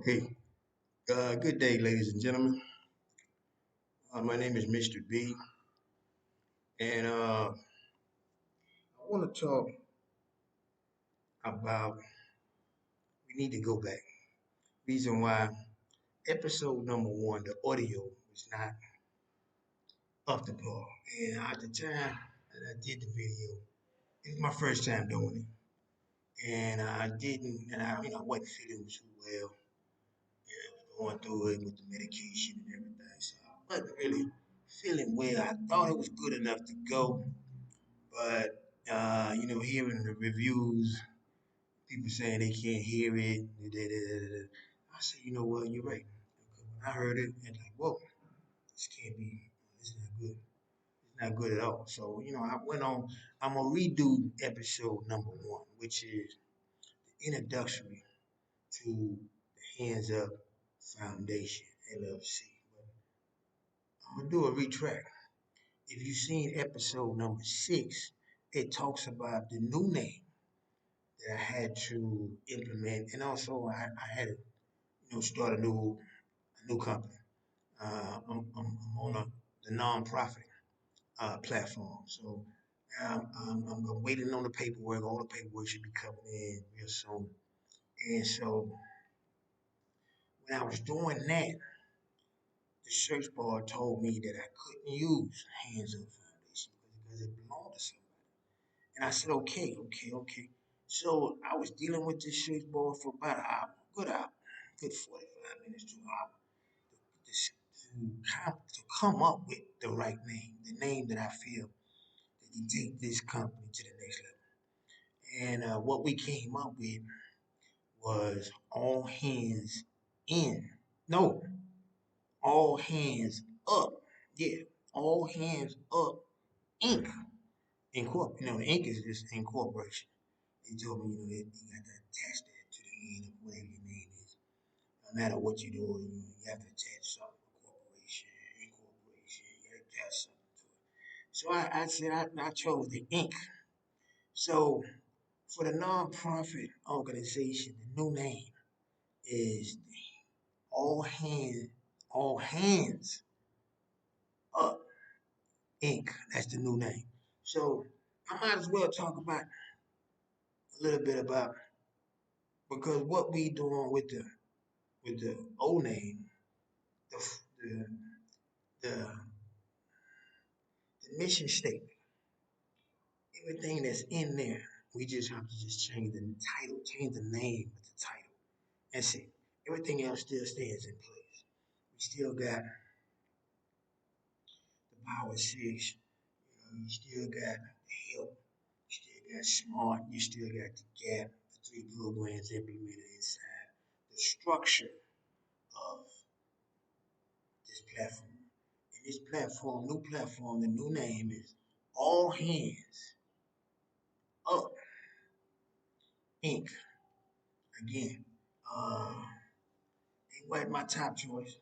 Hey, good day, ladies and gentlemen. My name is Mr. B, and I want to talk about we need to go back. Reason why episode number one, the audio was not up to par, and at the time that I did the video, it was my first time doing it, and I didn't, and I wasn't feeling too well. And I was going through it with the medication and everything, so I wasn't really feeling well. I thought it was good enough to go, but hearing the reviews, people saying they can't hear it. I said, you know what, you're right. When I heard it, and like, whoa, this can't be, this is not good. It's not good at all. So, I went on, I'm going to redo episode number one, which is the introductory to the Hands Up Foundation, LLC. But I'm going to do a retract. If you've seen episode number six, it talks about the new name that I had to implement, and also I had to, start a new company. I'm on the nonprofit platform, so I'm waiting on the paperwork. All the paperwork should be coming in real soon. And so when I was doing that, the search bar told me that I couldn't use Hands Up Foundation because it belonged to somebody. And I said, okay, okay, okay. So I was dealing with this search bar for about an hour, good 45 minutes to an hour, to come up with the right name, the name that I feel that can take this company to the next level. And what we came up with was All Hands In. No, All Hands Up. Yeah, All Hands Up Inc. Incorporate. The Inc. is just incorporation. They told me, you got to attach that to the end of whatever your name is. No matter what you're doing, you have to attach something, corporation, incorporation, you got to attach something to it. So I said I chose the Inc. So for the nonprofit organization, the new name is All Hands, All Hands Up Inc. That's the new name. So I might as well talk about a little bit about because what we doing with the old name, the the the, the mission statement, everything that's in there, we just have to just change the title, change the name of the title. That's it. Everything else still stands in place. We still got the Power Six. You still got the Help. You still got Smart. You still got the Gap. The three programs implemented inside the structure of this platform. And this platform, new platform, the new name is All Hands Up Inc. Again, it wasn't my top choice,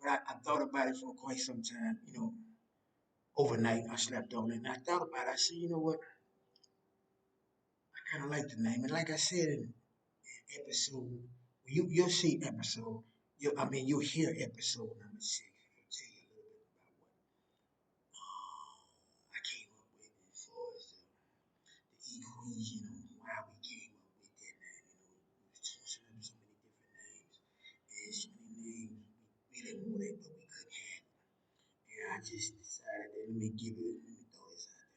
but I thought about it for quite some time. Overnight I slept on it, and I thought about it. I said, you know what? I kind of like the name, and like I said in episode, you'll see episode. You'll hear episode number six. I'll tell you a little bit about what I came up with as far as the equation on why we came up with that name. We was tossing up so many different names, and so many names we really wanted, but we couldn't have. And I just decided that let me throw this out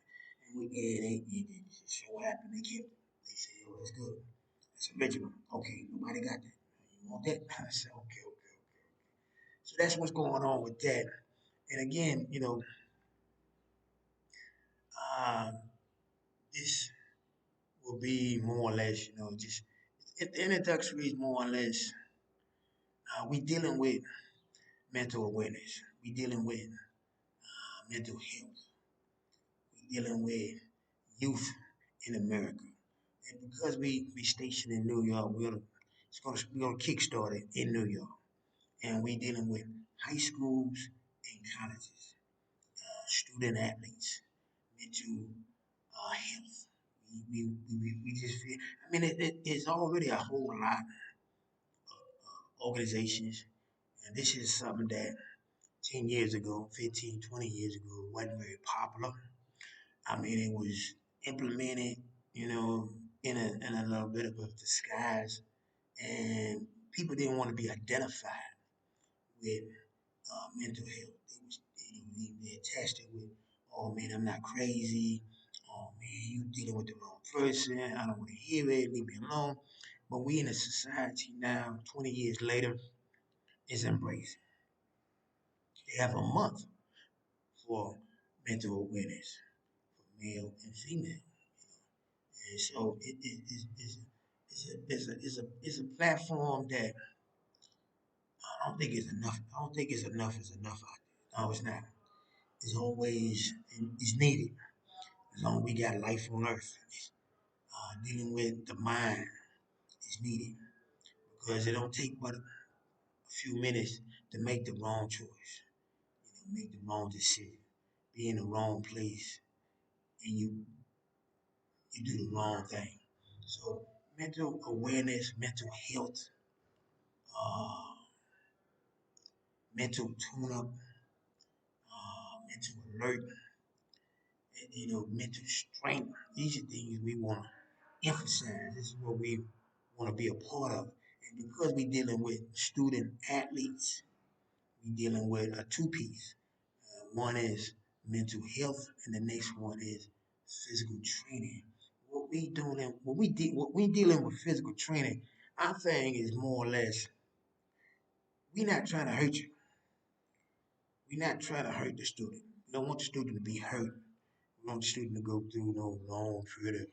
there. And it just so happened they kept it. They said, yo, that's good. I said, Benjamin, okay, nobody got that. You want that? I said, okay, okay, okay. So that's what's going on with that. And again, uh, this will be more or less, just the introductory is more or less we dealing with mental awareness. We dealing with mental health. We dealing with youth in America. And because we stationed in New York, we're gonna kickstart it in New York. And we dealing with high schools and colleges, student athletes, mental health. We just feel. I mean, it's already a whole lot organizations. And this is something that 10 years ago, 15, 20 years ago, wasn't very popular. I mean, it was implemented, you know, in a little bit of a disguise, and people didn't want to be identified with mental health. They attached it with, oh man, I'm not crazy. Oh man, you dealing with the wrong person. I don't want to hear it. Leave me alone. But we in a society now, 20 years later, is embracing. They have a month for mental awareness for male and female. And so it's a platform that I don't think is enough. I don't think it's enough is enough out there. No, it's not. It's always it's needed as long as we got life on earth. Dealing with the mind is needed because it don't take but a few minutes to make the wrong choice. Make the wrong decision, be in the wrong place, and you do the wrong thing. So mental awareness, mental health, uh, mental tune-up, mental alert, and, mental strength. These are things we want to emphasize. This is what we want to be a part of. And because we're dealing with student athletes, we're dealing with a two-piece. One is mental health, and the next one is physical training. What we dealing with physical training, our thing is more or less we're not trying to hurt you. We're not trying to hurt the student. We don't want the student to be hurt. We want the student to go through no long period of,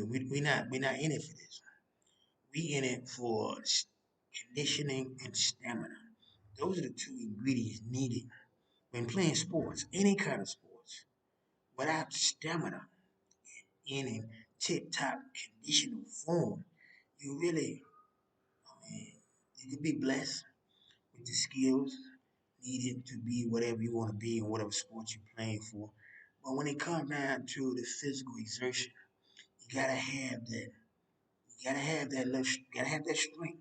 we're not in it for this. We in it for conditioning and stamina. Those are the two ingredients needed when playing sports, any kind of sports. Without stamina in a tip-top conditional form, you really, I mean, you could be blessed with the skills needed to be whatever you want to be in whatever sport you're playing for. But when it comes down to the physical exertion, you gotta have that. You gotta have that. You gotta have that strength.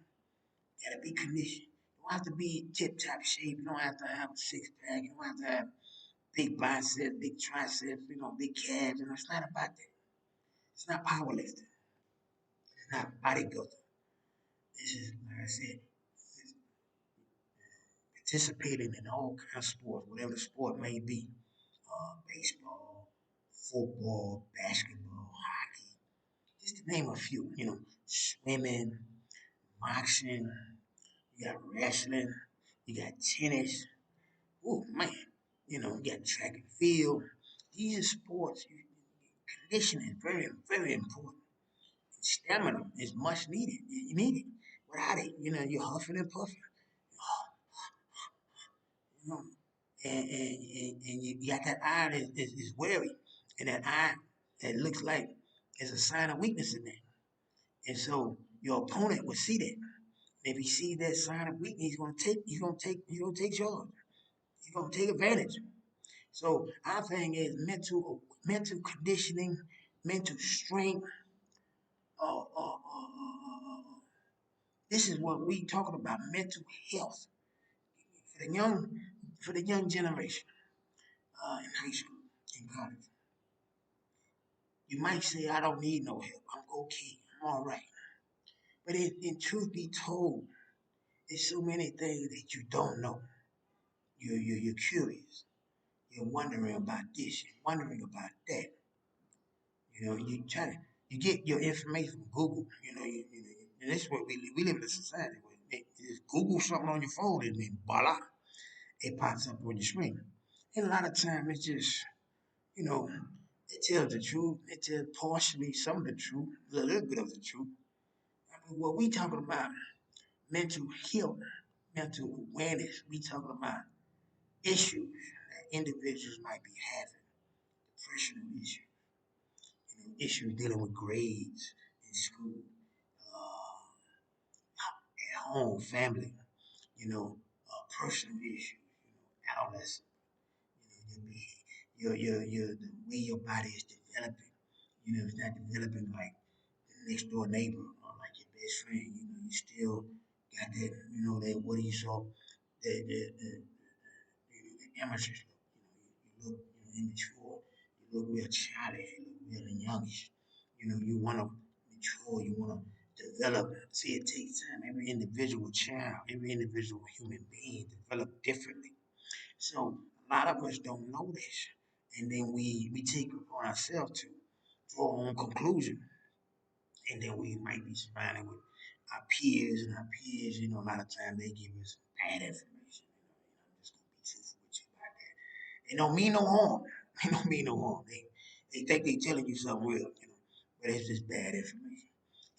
You gotta be conditioned. You don't have to be tip top shape. You don't have to have a six pack. You don't have to have big biceps, big triceps. Big calves. It's not about that. It's not powerlifting. It's not bodybuilding. This is, like I said, participating in all kinds of sports, whatever the sport may be. Baseball, football, basketball, hockey, just to name a few. Swimming, boxing, you got wrestling, you got tennis. Oh man, you got track and field. These are sports. Conditioning is very, very important. Stamina is much needed. You need it. Without it, you're huffing and puffing. You know, and you got that eye that is wary, and that eye that looks like is a sign of weakness in there. And so your opponent will see that. And if he sees that sign of weakness, he's gonna take charge. He's gonna take advantage. So our thing is mental conditioning, mental strength. Uh, uh, uh, uh, uh, this is what we talking about: mental health for the young generation in high school, in college. You might say, "I don't need no help. I'm okay. I'm all right." But in truth be told, there's so many things that you don't know. You're curious. You're wondering about this. You're wondering about that. You get your information from Google. And this is what we live in a society where you just Google something on your phone and then voila, it pops up on your screen. And a lot of times it's just, you know, it tells the truth. It tells partially some of the truth, a little bit of the truth. I mean, what we talking about mental health, mental awareness. We talking about issues that individuals might be having, depressional issues, issues dealing with grades in school, at home, family, personal issues, adolescence, the way your body is developing. It's not developing like the next door neighbor or like your best friend. You still Not that, that what you saw, the amateurs look. You look, immature. You look real childish. You look real youngish. You want to mature. You want to develop. See, it takes time. Every individual child, every individual human being develop differently. So a lot of us don't know this, and then we take it upon ourselves to draw our own conclusion, and then we might be surrounded with our peers, and our peers, a lot of times they give us bad information. I'm just gonna be truthful with you about that. It don't mean no harm. It don't mean no harm. They think they telling you something real, but it's just bad information.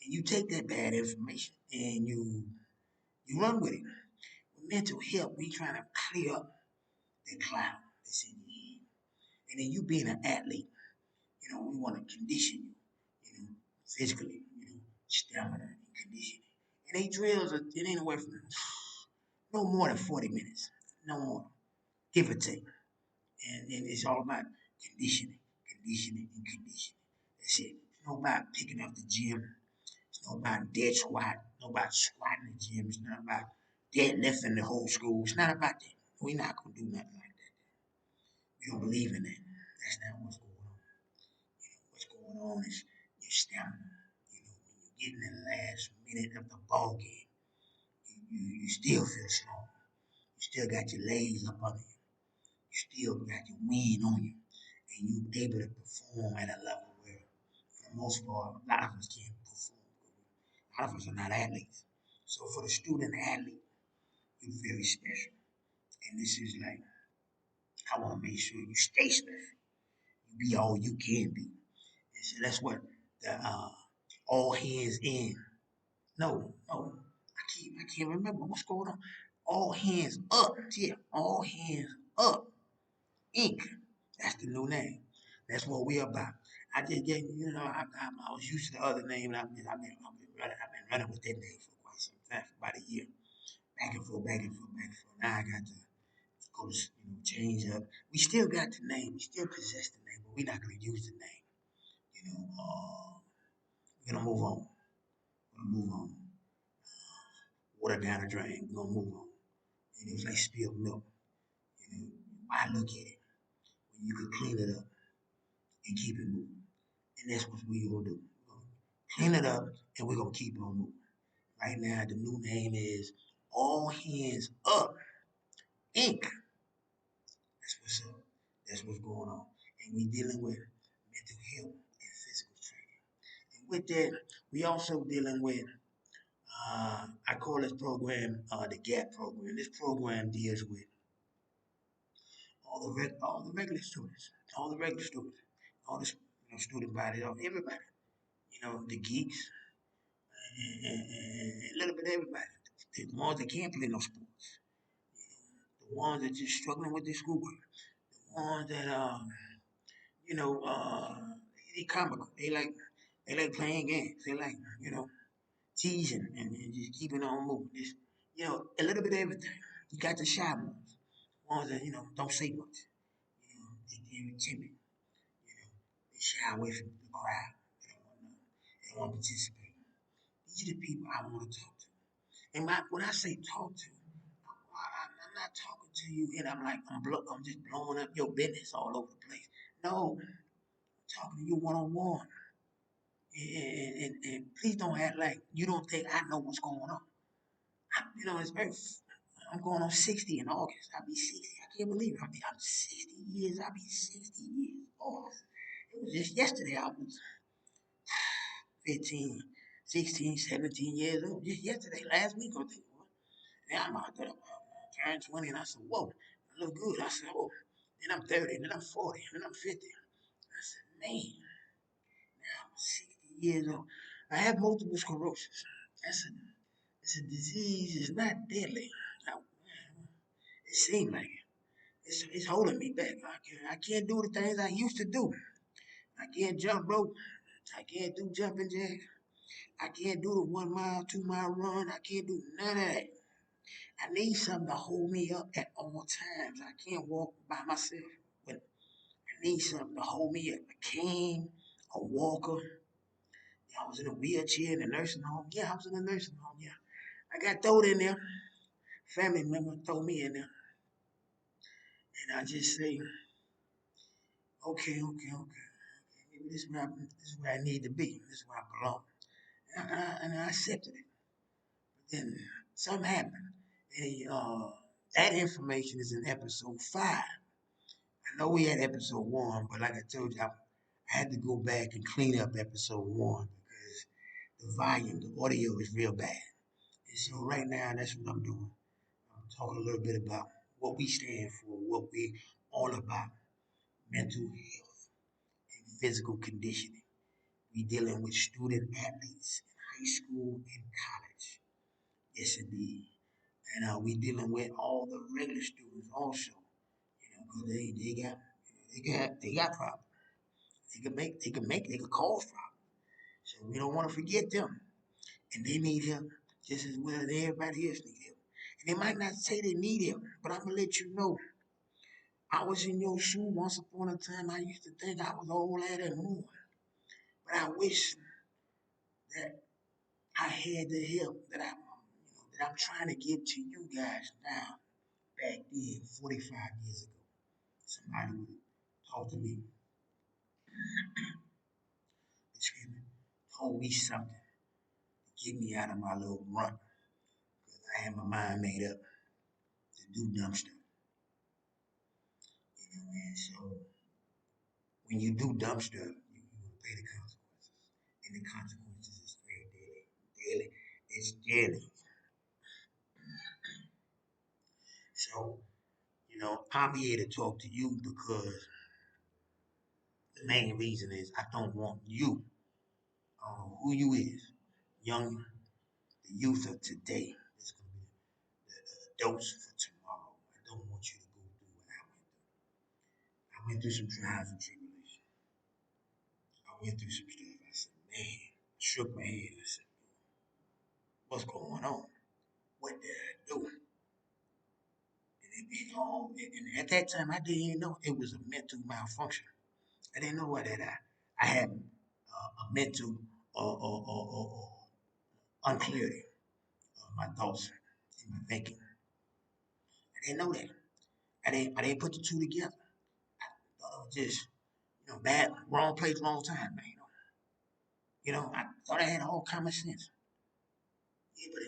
And you take that bad information and you run with it. With mental health, we trying to clear up the cloud that's in your head. And then you being an athlete, we want to condition you, physically, stamina and conditioning. And they drills, it ain't away from no more than 40 minutes, no more, give or take. And it's all about conditioning, conditioning, and conditioning. That's it. It's not about picking up the gym. It's not about dead squat. It's not about squatting the gym. It's not about deadlifting the whole school. It's not about that. We're not going to do nothing like that. We don't believe in that. That's not what's going on. What's going on is your stamina. When you get in the last minute of the ball game, you still feel strong. You still got your legs up under you. You still got your wind on you. And you're able to perform at a level where, for the most part, a lot of us can't perform. A lot of us are not athletes. So for the student athlete, you're very special. And this is like, I want to make sure you stay special. You be all you can be. And so that's what the all hands in. No, no. I can't remember what's going on. All hands up. Yeah, all hands up. Inc. That's the new name. That's what we about. I just gave I was used to the other name, and I've been running with that name for quite some time, for about a year, back and forth, back and forth, back and forth. Now I got to go to change up. We still got the name, we still possess the name, but we're not gonna use the name. We're gonna move on. We're gonna move on. Water down the drain. We're gonna move on. And it was like spilled milk. Why look at it when you could clean it up and keep it moving? And that's what we gonna do. We're gonna clean it up and we're gonna keep on moving. Right now, the new name is All Hands Up Inc. That's what's up. That's what's going on. And we dealing with mental health and physical training. And with that, we also dealing with I call this program the GAP program. This program deals with all the regular students, all the regular students, all the student body, everybody. The geeks and a little bit of everybody. The ones that can't play no sports, the ones that just struggling with their schoolwork, the ones that you know, uh, they comical. They like playing games. They like teasing and just keeping on moving. Just a little bit of everything. You got the shy ones that don't say much. They're timid. They shy away from the crowd. They don't want to participate. These are the people I want to talk to. And when I say talk to, I'm not talking to you and I'm like I'm just blowing up your business all over the place. No, I'm talking to you one on one. And please don't act like you don't think I know what's going on. It's very. I'm going on 60 in August. I'll be 60. I can't believe it. I'm 60 years. I'll be 60 years. Oh, it was just yesterday. I was 15, 16, 17 years old. Just yesterday, last week, I think. Now I'm out there. I turned 20 and I said, whoa, I look good. I said, oh. Then I'm 30, then I'm 40, then I'm 50. I said, man, now I'm 60 years old. I have multiple sclerosis. That's a, it's a disease. It's not deadly. I, it seems like it. It's holding me back. I can't do the things I used to do. I can't jump rope. I can't do jumping jacks. I can't do the 1 mile, 2 mile run. I can't do none of that. I need something to hold me up at all times. I can't walk by myself. But I need something to hold me up. A cane, a walker. I was in a wheelchair in a nursing home. Yeah, I was in a nursing home. Yeah. I got thrown in there. Family member throw me in there, and I just say, okay. Maybe this is where I need to be. This is where I belong. And I accepted it. But then something happened. And, that information is in episode 5. I know we had episode 1, but like I told you, I had to go back and clean up episode 1 because the volume, the audio is real bad. And so right now, that's what I'm doing. I'm talking a little bit about what we stand for, what we all about, mental health and physical conditioning. We dealing with student athletes in high school and college. Yes, indeed. And we dealing with all the regular students also. Because they got problems. They can cause problems. So we don't want to forget them. And they need help just as well as everybody else need help. And they might not say they need help, but I'm gonna let you know. I was in your shoe once upon a time. I used to think I was all that and more. But I wish that I had the help that I'm trying to give to you guys now. Back then, 45 years ago, somebody would talk to me, excuse me, told me something to get me out of my little rut. Because I had my mind made up to do dumb stuff. And so when you do dumb stuff, you pay the consequences. And the consequences is very daily. Daily. It's daily. So, I'm here to talk to you because the main reason is I don't want you, who you is, young, the youth of today. It's going to be the adults for tomorrow. I don't want you to go through what I went through. I went through some trials and tribulations. I went through some stuff. I said, man, I shook my head. I said, what's going on? What did I do? And at that time, I didn't even know it was a mental malfunction. I didn't know what that I had a mental unclarity of my thoughts and my thinking. I didn't know that. I didn't put the two together. I thought it was just bad, wrong place, wrong time, man. I thought I had all common sense. Yeah, but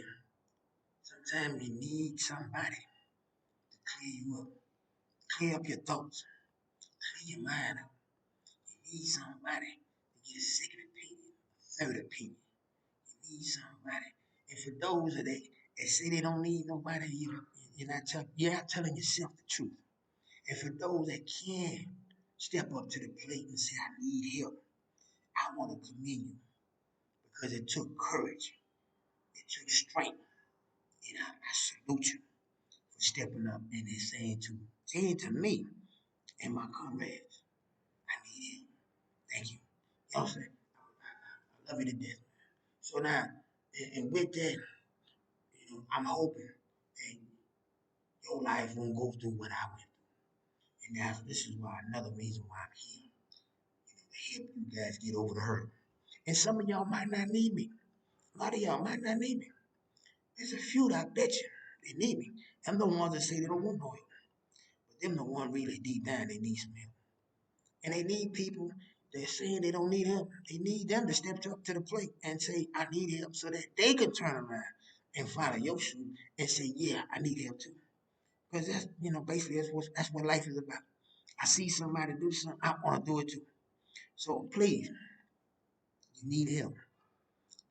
sometimes you need somebody to clear you up, clear up your thoughts, clear your mind up. You need somebody to get a second opinion, a third opinion. You need somebody. And for those that say they don't need nobody, you're not telling yourself the truth. And for those that can step up to the plate and say, I need help, I want to commend you because it took courage, it took strength. And I salute you for stepping up and then saying to me and my comrades, I need help. Thank you. You know what I'm saying? I love you to death. So now, and with that, I'm hoping that your life won't go through what I went through. And this is why another reason why I'm here, to help you guys get over the hurt. And some of y'all might not need me. A lot of y'all might not need me. There's a few that I bet you they need me. I'm the ones that say they don't want no help. But them the one really deep down they need some help. And they need people that saying they don't need help. They need them to step up to the plate and say, I need help so that they can turn around and follow your shoe and say, yeah, I need help too. Because basically that's what life is about. I see somebody do something, I want to do it too. So please, you need help.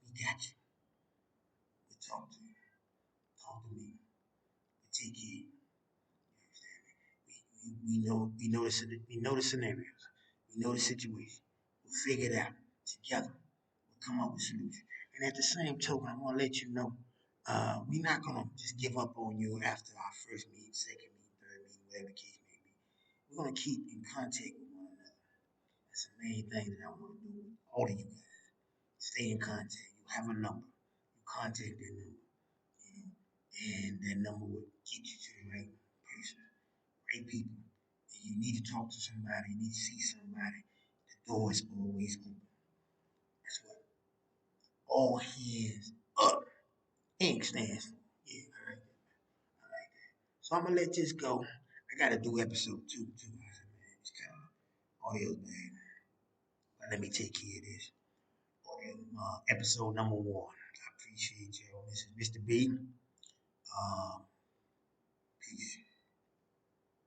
We got you. We talk to you. Talk to me. We take care of you. We know the scenarios. We know the situation. We'll figure it out together. We'll come up with solutions. And at the same token, I want to let you know, we're not gonna just give up on you after our first meeting, second meeting, third meeting, whatever the case may be. We're gonna keep in contact with one another. That's the main thing that I want to do with all of you guys. Stay in contact. You have a number. You contact that number. And that number will get you to the right person, right people. And you need to talk to somebody, you need to see somebody. The door is always open. That's what all hands up. Ink stands for. Yeah, I like that. I like that. So I'm gonna let this go. I gotta do episode 2 too. Man, it's kind of audio bad. But let me take care of this. Audio, episode number 1. I appreciate you. This is Mr. B.